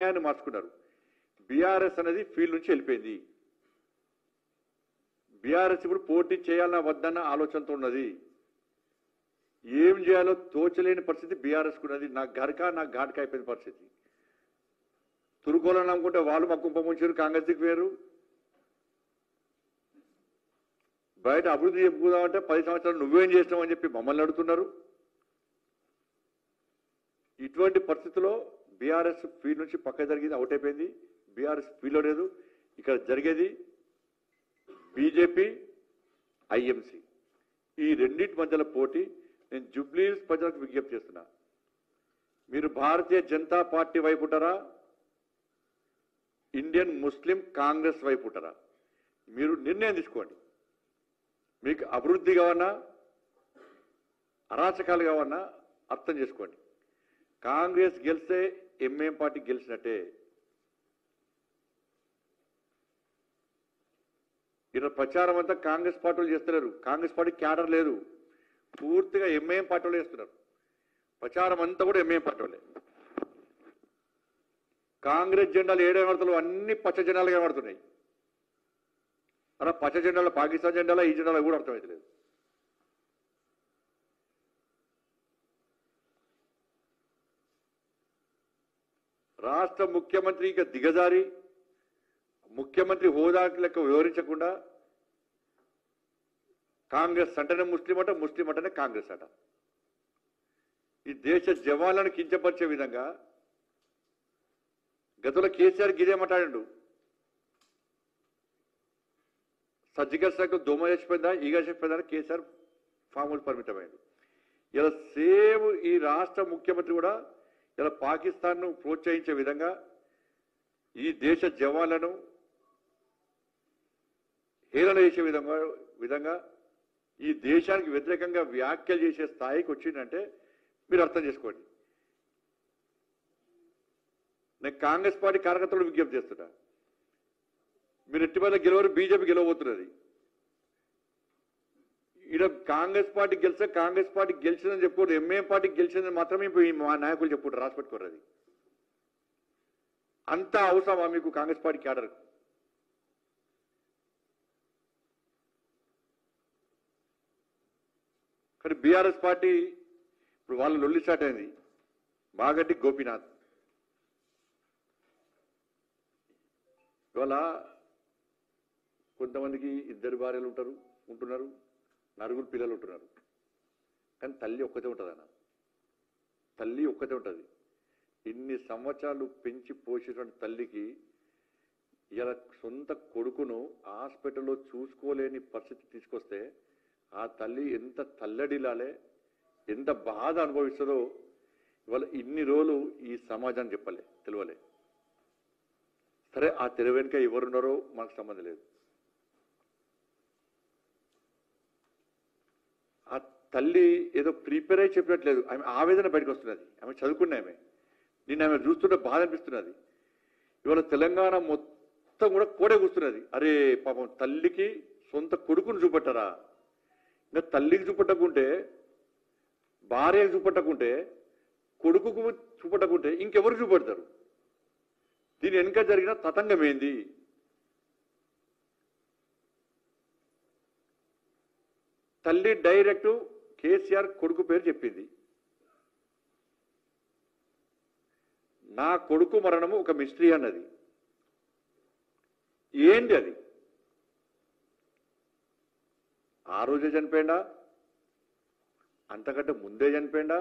నిర్ణయాన్ని మార్చుకున్నారు. బీఆర్ఎస్ అనేది ఫీల్డ్ నుంచి వెళ్ళిపోయింది. బీఆర్ఎస్ ఇప్పుడు పోటీ చేయాలన్నా వద్దన్న ఆలోచనతో ఉన్నది. ఏం చేయాలో తోచలేని పరిస్థితి బీఆర్ఎస్ ఉన్నది. నాకు ఘాట్కా అయిపోయిన పరిస్థితి. తురుకోవాలని అనుకుంటే వాళ్ళు మా కుంపముంచారు, కాంగ్రెస్ దిక్కు వేరు. బయట అభివృద్ధి చెప్పుకుందామంటే 10 సంవత్సరాలు నువ్వేం చేసినావు అని చెప్పి మమ్మల్ని అడుగుతున్నారు. ఇటువంటి పరిస్థితుల్లో బీఆర్ఎస్ ఫీల్డ్ నుంచి పక్క జరిగింది, అవుట్ అయిపోయింది. బీఆర్ఎస్ ఫీల్డ్లో లేదు. ఇక్కడ జరిగేది బీజేపీ, ఐఎంసీ, ఈ రెండింటి మధ్యలో పోటీ. నేను జూబ్లీహిల్స్ ప్రజలకు విజ్ఞప్తి చేస్తున్నా, మీరు భారతీయ జనతా పార్టీ వైపు ఉంటారా, ఇండియన్ ముస్లిం కాంగ్రెస్ వైపు ఉంటారా? మీరు నిర్ణయం తీసుకోండి. మీకు అభివృద్ధి కావన్నా, అరాచకాలు కావన్నా అర్థం చేసుకోండి. కాంగ్రెస్ గెలిస్తే ఎంఏం పార్టీ గెలిచినట్టే. ఇక్కడ ప్రచారం అంతా కాంగ్రెస్ పార్టీలు చేస్తున్నారు. కాంగ్రెస్ పార్టీ క్యాడర్ లేదు, పూర్తిగా ఎంఏఎం పార్టీలు చేస్తున్నారు. ప్రచారం అంతా కూడా ఎంఏఎం పార్టీలే. కాంగ్రెస్ జెండాలు ఏడేమడుతులు అన్ని పచ్చ జెండాలు కనబడుతున్నాయి. అలా పచ్చ జెండాలో పాకిస్తాన్ జెండాలో ఈ జెండాలో కూడా అర్థమవుతలేదు. రాష్ట్ర ముఖ్యమంత్రి ఇక దిగజారి ముఖ్యమంత్రి హోదా లెక్క వివరించకుండా కాంగ్రెస్ అంటేనే ముస్లిం అట, ముస్లిం అంటేనే కాంగ్రెస్ అట. ఈ దేశ జవాన్లను కించపరిచే విధంగా గతంలో కేసీఆర్ గిదే మాట్లాడాడు. సర్జికల్ స్ట్రైక్ దోమ చచ్చిపోయిందా, ఈగ చచ్చిపోయిందా, కేసీఆర్ ఫామ్ హౌస్ పరిమితమైంది. ఇలా సేమ్ ఈ రాష్ట్ర ముఖ్యమంత్రి కూడా ఇలా పాకిస్తాన్ను ప్రోత్సహించే విధంగా ఈ దేశ జవాన్లను హేళన చేసే విధంగా ఈ దేశానికి వ్యతిరేకంగా వ్యాఖ్యలు చేసే స్థాయికి వచ్చిందంటే మీరు అర్థం చేసుకోండి. నేను కాంగ్రెస్ పార్టీ కార్యకర్తలు విజ్ఞప్తి చేస్తున్నా, మీరు ఎట్టి మీద గెలవరు, బీజేపీ గెలవబోతున్నది. ఇక్కడ కాంగ్రెస్ పార్టీ గెలిస్తే కాంగ్రెస్ పార్టీ గెలిచిందని చెప్పుకోరు, ఎంఏఎం పార్టీ గెలిచిందని మాత్రమే మా నాయకులు చెప్పుకుంటారు, రాసి పెట్టుకోరు. అది అంతా అవసరమా మీకు కాంగ్రెస్ పార్టీ క్యాడర్? కానీ బీఆర్ఎస్ పార్టీ ఇప్పుడు వాళ్ళ లొల్లి స్టార్ట్ అయింది. మాగంటి గోపీనాథ్ ఇవాళ కొంతమందికి 2 భార్యలు ఉంటున్నారు, 4 పిల్లలు ఉంటున్నారు. కానీ తల్లి ఒక్కతే ఉంటుంది అన్న, తల్లి ఒక్కతే ఉంటుంది. ఇన్ని సంవత్సరాలు పెంచి పోషించిన తల్లికి ఇలా సొంత కొడుకును హాస్పిటల్లో చూసుకోలేని పరిస్థితి తీసుకొస్తే ఆ తల్లి ఎంత తల్లడిలాలే, ఎంత బాధ అనుభవిస్తుందో ఇవాళ ఇన్ని రోజులు ఈ సమాజాన్ని తెలియలే. సరే, ఆ తెర వెనుక ఎవరున్నారో మనకు సంబంధం లేదు. ఆ తల్లి ఏదో ప్రిపేర్ అయి చెప్పినట్లేదు, ఆమె ఆవేదన బయటకు వస్తున్నది. ఆమె చదువుకున్న నిన్న ఆమె చూస్తుంటే బాధ అనిపిస్తున్నది. ఇవాళ తెలంగాణ మొత్తం కూడా కోడే కూస్తున్నది. అరే పాపం, తల్లికి సొంత కొడుకును చూపెట్టరా? ఇంకా తల్లికి చూపెట్టకుంటే, భార్యకు చూపెట్టకుంటే, కొడుకుకు చూపెట్టకుంటే ఇంకెవరు చూపెడతారు? దీని వెనుక జరిగిన తతంగం ఏంది? తల్లి డైరెక్ట్ కేసీఆర్ కొడుకు పేరు చెప్పింది. నా కొడుకు మరణము ఒక మిస్టరీ అన్నది. ఏంటి అది? ఆ రోజే చనిపోయిందా, అంతకంటే ముందే చనిపోయిందా,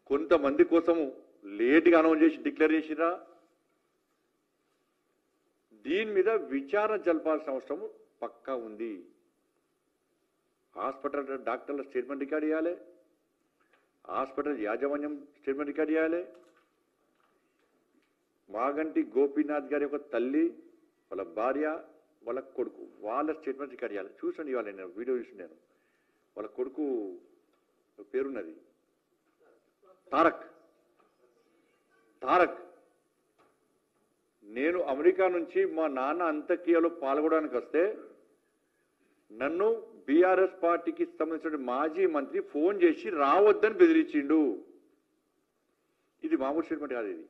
కొంతమంది కోసము లేట్గా అనౌన్స్ చేసి డిక్లేర్ చేసిరా? దీని మీద విచారణ జరపాల్సిన అవసరం పక్కా ఉంది. హాస్పిటల్ డాక్టర్ల స్టేట్మెంట్ రికార్డ్ చేయాలి, హాస్పిటల్ యాజమాన్యం స్టేట్మెంట్ రికార్డ్ చేయాలి. మాగంటి గోపీనాథ్ గారి యొక్క తల్లి, వాళ్ళ భార్య, వాళ్ళ కొడుకు, వాళ్ళ స్టేట్మెంట్ రికార్డ్ చేయాలి. చూసండి, ఇవాళ నేను వీడియో చూసి, నేను వాళ్ళ కొడుకు పేరున్నది తారక్. నేను అమెరికా నుంచి మా నాన్న అంత్యక్రియలో పాల్గొనడానికి వస్తే నన్ను బీఆర్ఎస్ పార్టీకి సంబంధించిన మాజీ మంత్రి ఫోన్ చేసి రావద్దని బెదిరించిండు. ఇది మామూలు స్టేట్మెంట్ కాదు. ఇది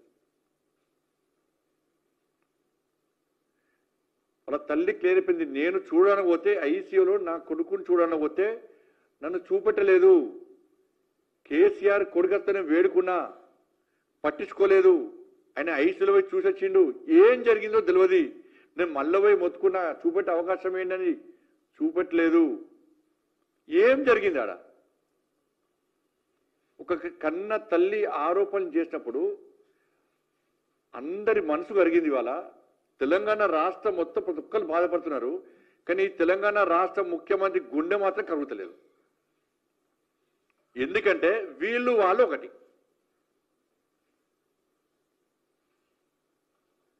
వాళ్ళ తల్లి క్లియర్ అయిపోయింది. నేను చూడడానికి పోతే ఐసీయూలో నా కొడుకుని చూడడానికి పోతే నన్ను చూపెట్టలేదు. కేసీఆర్ కొడుకస్తనే వేడుకున్నా, పట్టించుకోలేదు. ఆయన ఐసీయూలో పోయి చూసొచ్చిండు. ఏం జరిగిందో తెలియదు. నేను మళ్ళీ పోయి మొత్తుకున్నా, చూపెట్టే అవకాశం ఏంటని, చూపెట్టలేదు. ఏం జరిగింది ఆడ? ఒక కన్న తల్లి ఆరోపణలు చేసినప్పుడు అందరి మనసు కరిగింది. ఇవాళ తెలంగాణ రాష్ట్రం మొత్తం ప్రతి ఒక్కరు బాధపడుతున్నారు. కానీ తెలంగాణ రాష్ట్ర ముఖ్యమంత్రి గుండె మాత్రం కరుగుతలేదు. ఎందుకంటే వీళ్ళు వాళ్ళు ఒకటి.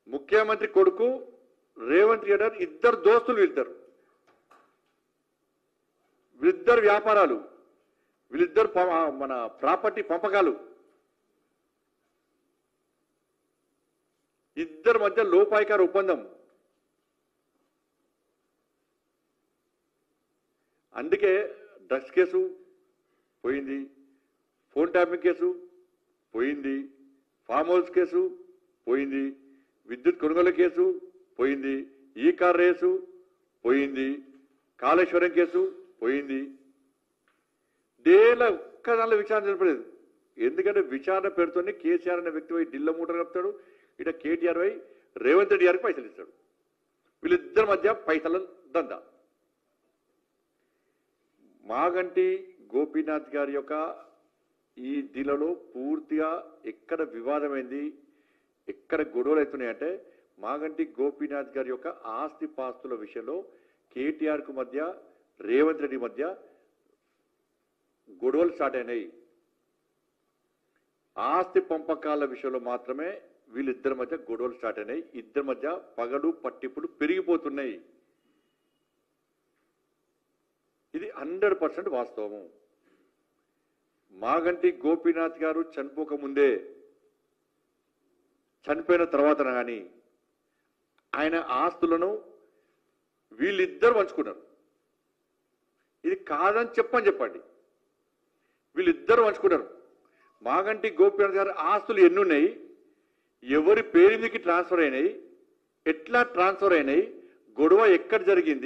ముఖ్యమంత్రి కొడుకు రేవంత్ రెడ్డి ఇద్దరు దోస్తులు, వీళ్ళిద్దరు వ్యాపారాలు, వీళ్ళిద్దరు మన ప్రాపర్టీ పంపకాలు, ఇద్దరి మధ్య లోపాయికార ఒప్పందం. అందుకే డ్రగ్స్ కేసు పోయింది, ఫోన్ ట్యాపింగ్ కేసు పోయింది, ఫామ్ హౌస్ కేసు పోయింది, విద్యుత్ కొనుగోలు కేసు పోయింది, ఈ కార్ రేసు పోయింది, కాళేశ్వరం కేసు పోయింది. ఒక్క దానిలో విచారణ జరపలేదు. ఎందుకంటే విచారణ పేరుతోనే కేసీఆర్ అనే వ్యక్తి పోయి ఢిల్లీ మూట కలుపుతాడు, ఇట కేటీఆర్ పోయి రేవంత్ రెడ్డి గారికి పైసలు ఇస్తాడు. వీళ్ళిద్దరి మధ్య పైసల దందా. మాగంటి గోపీనాథ్ గారి యొక్క ఈ దీనిలో పూర్తిగా ఎక్కడ వివాదమైంది, ఎక్కడ గొడవలు అవుతున్నాయంటే మాగంటి గోపీనాథ్ గారి యొక్క ఆస్తి పాస్తుల విషయంలో కేటీఆర్కు మధ్య రేవంత్ రెడ్డి మధ్య గొడవలు స్టార్ట్ అయినాయి. ఆస్తి పంపకాల విషయంలో మాత్రమే వీళ్ళిద్దరి మధ్య గొడవలు స్టార్ట్ అయినాయి. ఇద్దరి మధ్య పగలు పట్టింపులు పెరిగిపోతున్నాయి. ఇది 100% వాస్తవము. మాగంటి గోపీనాథ్ గారు చనిపోకముందే, చనిపోయిన తర్వాత కానీ ఆయన ఆస్తులను వీళ్ళిద్దరు పంచుకున్నారు. ఇది కాదని చెప్పండి. వీళ్ళిద్దరు పంచుకున్నారు. మాగంటి గోపీనాథ్ గారు ఆస్తులు ఎన్ని ఉన్నాయి, ఎవరి పేరు మీదకి ట్రాన్స్ఫర్ అయినాయి, ఎట్లా ట్రాన్స్ఫర్ అయినాయి, గొడవ ఎక్కడ జరిగింది,